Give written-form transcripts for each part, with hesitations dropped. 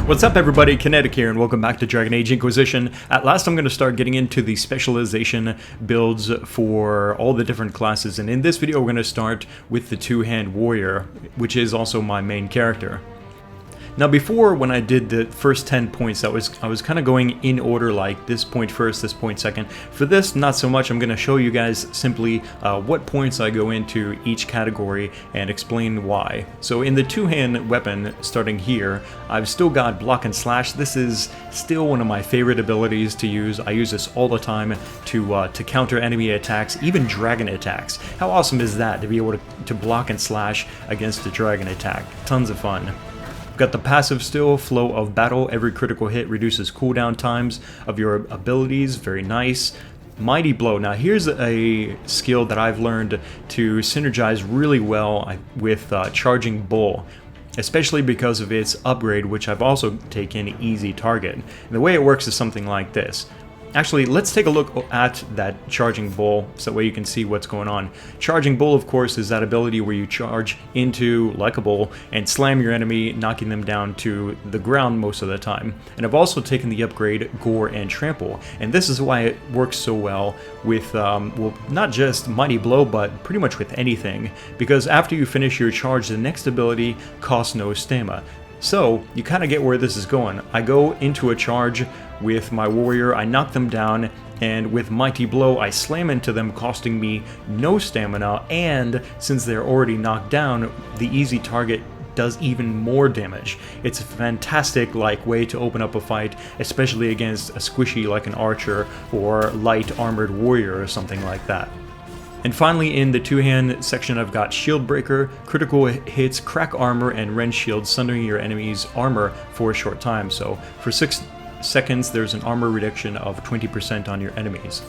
What's up everybody, Kinetic here and welcome back to Dragon Age Inquisition. At last I'm going to start getting into the specialization builds for all the different classes, and in this video we're going to start with the Two-Hand Warrior, which is also my main character. Now before, when I did the first 10 points, I was kind of going in order, like this point first, this point second. For this, not so much. I'm going to show you guys simply what points I go into each category and explain why. So in the two-hand weapon, starting here, I've still got block and slash. This is still one of my favorite abilities to use. I use this all the time to counter enemy attacks, even dragon attacks. How awesome is that, to be able to block and slash against a dragon attack? Tons of fun. Got the passive still, Flow of Battle. Every critical hit reduces cooldown times of your abilities. Very nice. Mighty Blow. Now here's a skill that I've learned to synergize really well with Charging Bull, especially because of its upgrade, which I've also taken Easy Target. And the way it works is something like this. Actually, let's take a look at that Charging Bull so that way you can see what's going on. Charging Bull, of course, is that ability where you charge into, like a bull, and slam your enemy, knocking them down to the ground most of the time. And I've also taken the upgrade Gore and Trample, and this is why it works so well with, well, not just Mighty Blow, but pretty much with anything, because after you finish your charge, the next ability costs no stamina. So, you kind of get where this is going. I go into a charge with my warrior, I knock them down, and with Mighty Blow I slam into them, costing me no stamina, and since they're already knocked down, the Easy Target does even more damage. It's a fantastic way to open up a fight, especially against a squishy like an archer or light armored warrior or something like that. And finally, in the two-hand section, I've got Shield Breaker. Critical hits crack armor and rend shields, sundering your enemy's armor for a short time. So for 6 seconds, there's an armor reduction of 20% on your enemies.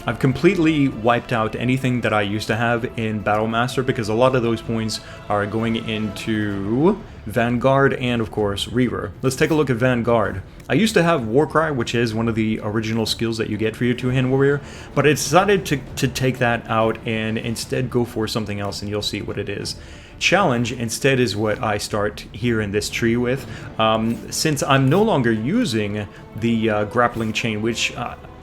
I've completely wiped out anything that I used to have in Battle Master, because a lot of those points are going into Vanguard and, of course, Reaver. Let's take a look at Vanguard. I used to have Warcry, which is one of the original skills that you get for your two-hand warrior, but I decided to take that out and instead go for something else, and you'll see what it is. Challenge instead is what I start here in this tree with. Since I'm no longer using the grappling chain, which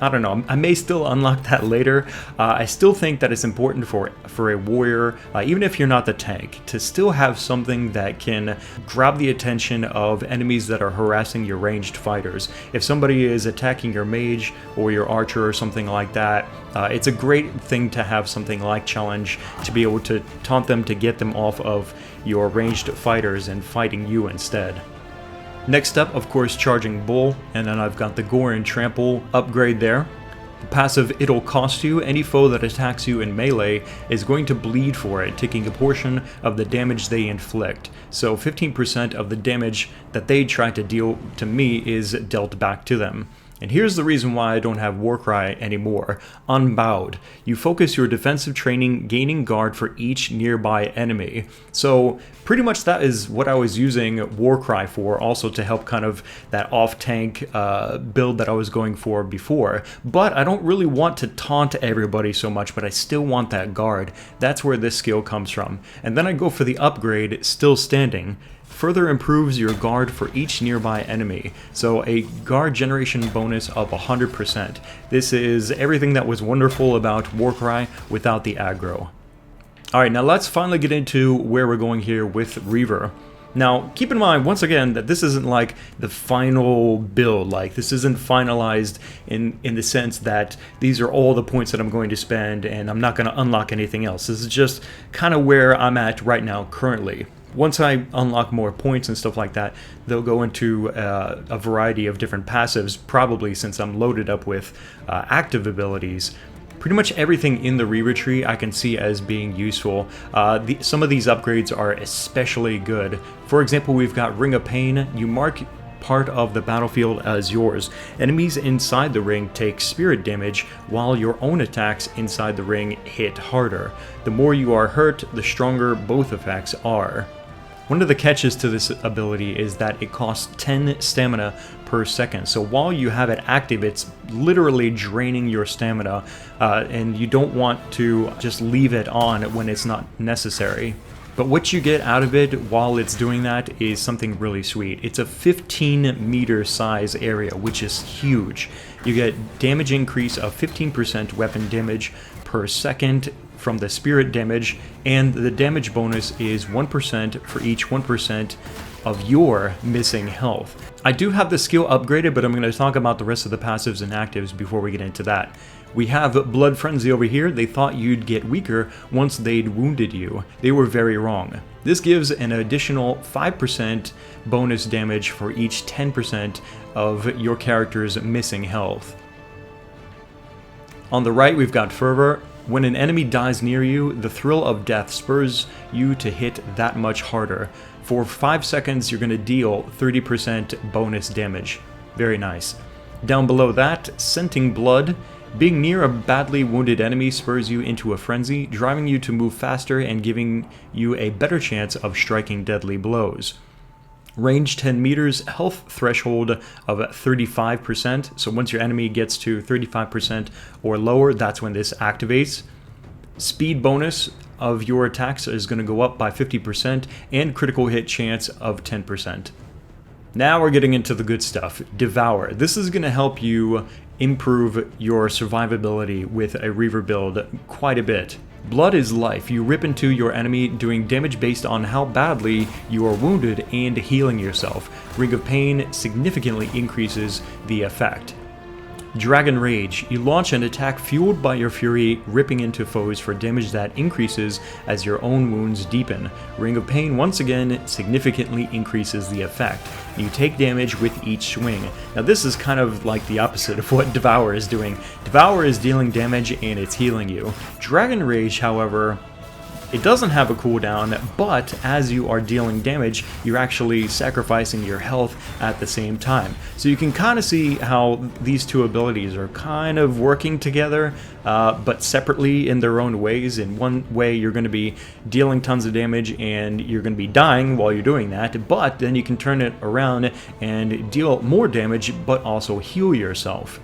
I don't know, I may still unlock that later. I still think that it's important for a warrior, even if you're not the tank, to still have something that can grab the attention of enemies that are harassing your ranged fighters. If somebody is attacking your mage or your archer or something like that, it's a great thing to have something like Challenge to be able to taunt them, to get them off of your ranged fighters and fighting you instead. Next up, of course, Charging Bull, and then I've got the Gore and Trample upgrade there. The passive, it'll cost you. Any foe that attacks you in melee is going to bleed for it, taking a portion of the damage they inflict. So 15% of the damage that they try to deal to me is dealt back to them. And here's the reason why I don't have Warcry anymore. Unbowed. You focus your defensive training, gaining guard for each nearby enemy. So pretty much that is what I was using Warcry for, also to help kind of that off-tank build that I was going for before. But I don't really want to taunt everybody so much, but I still want that guard. That's where this skill comes from. And then I go for the upgrade, Still Standing. Further improves your guard for each nearby enemy, so a guard generation bonus of 100%. This is everything that was wonderful about Warcry without the aggro. Alright, now let's finally get into where we're going here with Reaver. Now, keep in mind, once again, that this isn't like the final build. Like, this isn't finalized in the sense that these are all the points that I'm going to spend and I'm not going to unlock anything else. This is just kind of where I'm at right now currently. Once I unlock more points and stuff like that, they'll go into a variety of different passives, probably since I'm loaded up with active abilities. Pretty much everything in the Reaver tree I can see as being useful. Some of these upgrades are especially good. For example, we've got Ring of Pain. You mark part of the battlefield as yours. Enemies inside the ring take spirit damage, while your own attacks inside the ring hit harder. The more you are hurt, the stronger both effects are. One of the catches to this ability is that it costs 10 stamina per second. So while you have it active, it's literally draining your stamina, and you don't want to just leave it on when it's not necessary. But what you get out of it while it's doing that is something really sweet. It's a 15-meter size area, which is huge. You get damage increase of 15% weapon damage per second from the spirit damage, and the damage bonus is 1% for each 1% of your missing health. I do have the skill upgraded, but I'm going to talk about the rest of the passives and actives before we get into that. We have Blood Frenzy over here. They thought you'd get weaker once they'd wounded you. They were very wrong. This gives an additional 5% bonus damage for each 10% of your character's missing health. On the right, we've got Fervor. When an enemy dies near you, the thrill of death spurs you to hit that much harder. For 5 seconds, you're going to deal 30% bonus damage. Very nice. Down below that, Scenting Blood. Being near a badly wounded enemy spurs you into a frenzy, driving you to move faster and giving you a better chance of striking deadly blows. Range 10 meters, health threshold of 35%, so once your enemy gets to 35% or lower, that's when this activates. Speed bonus of your attacks is going to go up by 50%, and critical hit chance of 10%. Now we're getting into the good stuff. Devour. This is going to help you improve your survivability with a Reaver build quite a bit. Blood is life. You rip into your enemy, doing damage based on how badly you are wounded and healing yourself. Ring of Pain significantly increases the effect. Dragon Rage. You launch an attack fueled by your fury, ripping into foes for damage that increases as your own wounds deepen. Ring of Pain once again significantly increases the effect. You take damage with each swing. Now this is kind of like the opposite of what Devour is doing. Devour is dealing damage and it's healing you. Dragon Rage, however, it doesn't have a cooldown, but as you are dealing damage, you're actually sacrificing your health at the same time. So you can kind of see how these two abilities are kind of working together, but separately in their own ways. In one way, you're going to be dealing tons of damage and you're going to be dying while you're doing that, but then you can turn it around and deal more damage, but also heal yourself.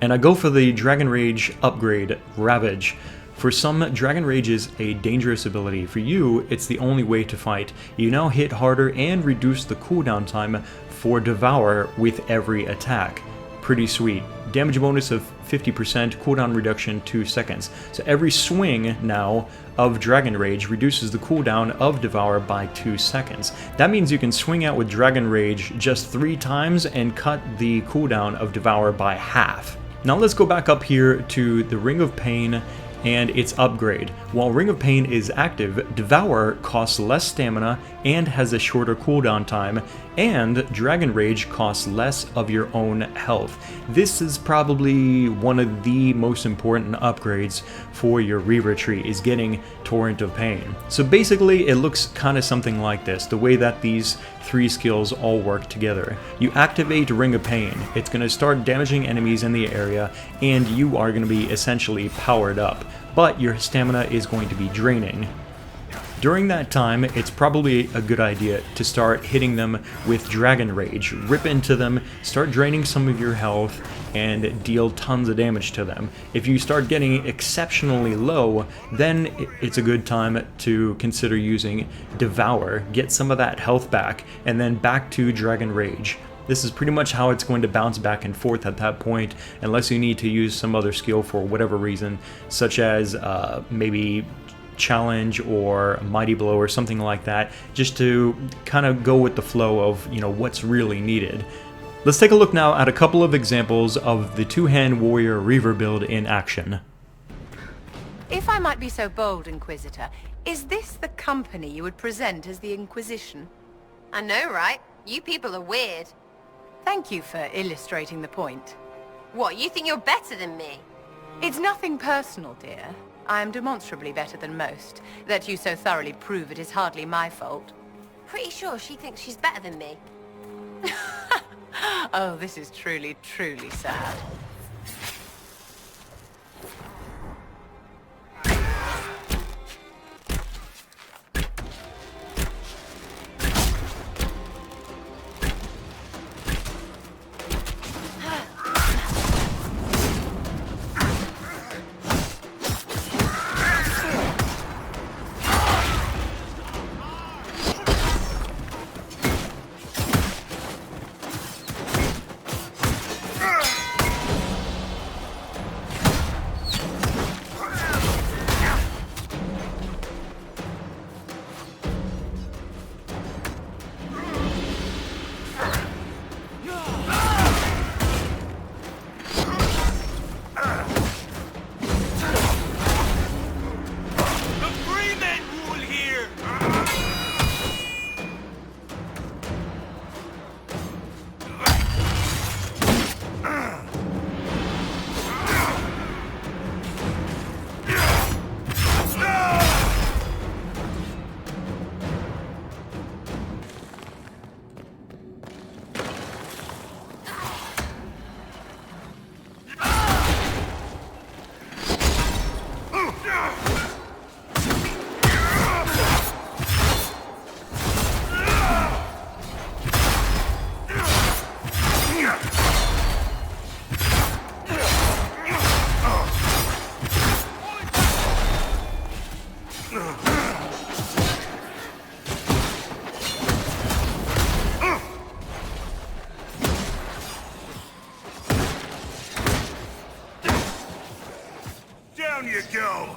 And I go for the Dragon Rage upgrade, Ravage. For some, Dragon Rage is a dangerous ability. For you, it's the only way to fight. You now hit harder and reduce the cooldown time for Devour with every attack. Pretty sweet. Damage bonus of 50%, cooldown reduction 2 seconds. So every swing now of Dragon Rage reduces the cooldown of Devour by 2 seconds. That means you can swing out with Dragon Rage just 3 times and cut the cooldown of Devour by half. Now let's go back up here to the Ring of Pain and its upgrade. While Ring of Pain is active, Devour costs less stamina and has a shorter cooldown time, and Dragon Rage costs less of your own health. This is probably one of the most important upgrades for your Reaver tree, is getting Torrent of Pain. So basically it looks kind of something like this, the way that these 3 skills all work together. You activate Ring of Pain, it's going to start damaging enemies in the area, and you are going to be essentially powered up, but your stamina is going to be draining. During that time, it's probably a good idea to start hitting them with Dragon Rage. Rip into them, start draining some of your health, and deal tons of damage to them. If you start getting exceptionally low, then it's a good time to consider using Devour, get some of that health back, and then back to Dragon Rage. This is pretty much how it's going to bounce back and forth at that point, unless you need to use some other skill for whatever reason, such as maybe Challenge or Mighty Blow or something like that, just to kind of go with the flow of, you know, what's really needed. Let's take a look now at a couple of examples of the Two-Hand Warrior Reaver build in action. If I might be so bold, Inquisitor, is this the company you would present as the Inquisition? I know, right? You people are weird. Thank you for illustrating the point. What, you think you're better than me? It's nothing personal, dear. I am demonstrably better than most. That you so thoroughly prove it is hardly my fault. Pretty sure she thinks she's better than me. Oh, this is truly, truly sad. Down you go!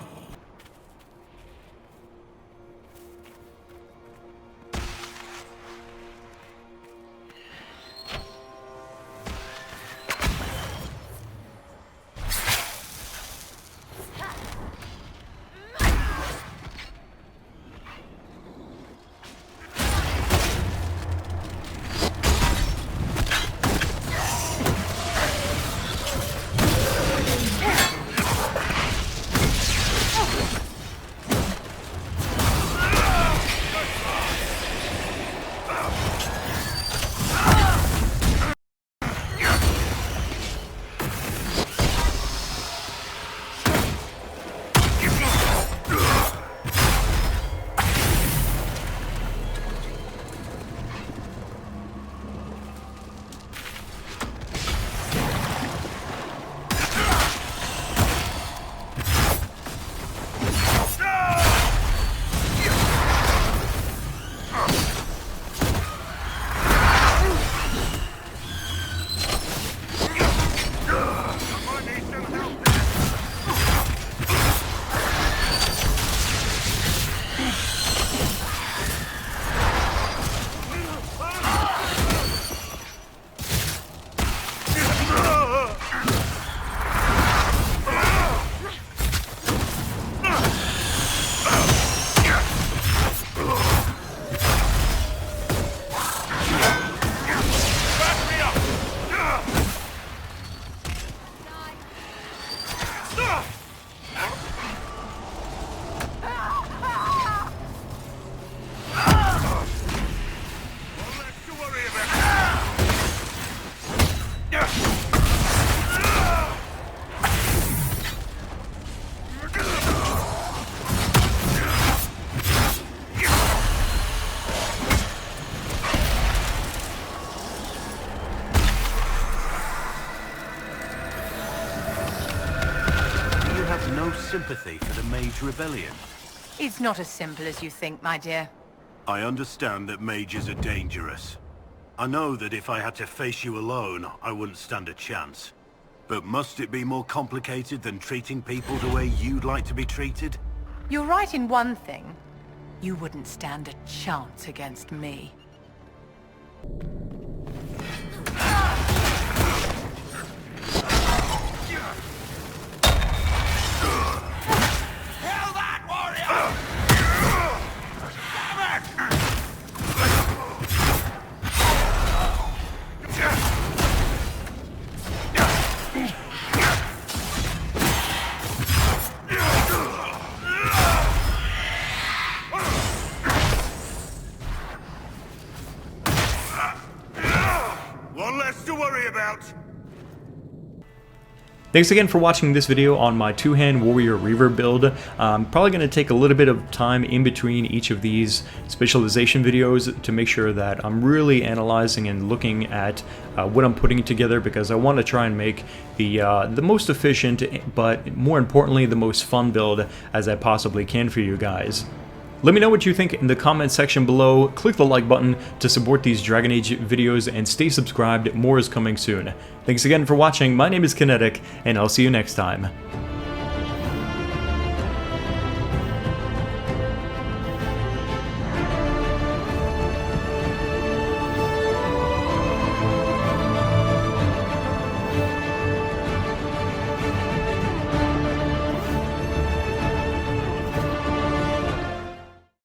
No sympathy for the Mage Rebellion. It's not as simple as you think, my dear. I understand that mages are dangerous. I know that if I had to face you alone, I wouldn't stand a chance. But must it be more complicated than treating people the way you'd like to be treated? You're right in one thing. You wouldn't stand a chance against me. One less to worry about! Thanks again for watching this video on my two-hand warrior Reaver build. I'm probably going to take a little bit of time in between each of these specialization videos to make sure that I'm really analyzing and looking at what I'm putting together, because I want to try and make the most efficient, but more importantly the most fun build as I possibly can for you guys. Let me know what you think in the comment section below. Click the like button to support these Dragon Age videos and stay subscribed. More is coming soon. Thanks again for watching. My name is Kinetic, and I'll see you next time.